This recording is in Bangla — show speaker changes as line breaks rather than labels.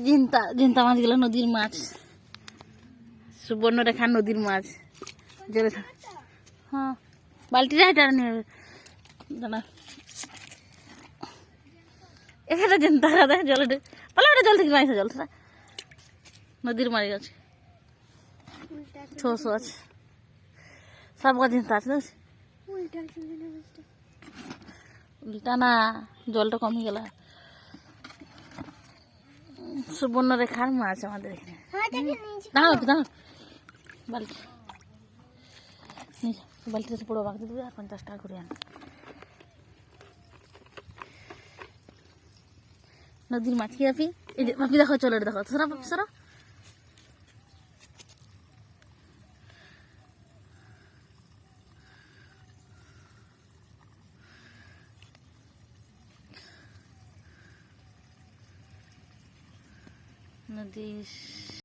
জিন্তা জিন্তা মাছগুলো নদীর মাছ, সুবর্ণরেখা নদীর মাছ। জলে হ্যাঁ, বালতিটা এটা নিয়ে দাঁড়া। এখানে জিন্তা দেখ জলে পালা, ওটা জল থেকে মাইছে, জল নদীর মারি আছে, ছোট আছে, সব গাছ জিন্তা আছে। উল্টা না, জলটা কমে গেল। সুবর্ণরেখার মাছ আমাদের এখানে। দাঁড়াও দাঁড়াও, বালতি বালতিতে পুরো বাগদি দেবে আর 50 টাকা করে আন। নদীর মাছ কি আপি? এই যে আপি দেখো, চলো দেখো, সরা সরা। নদী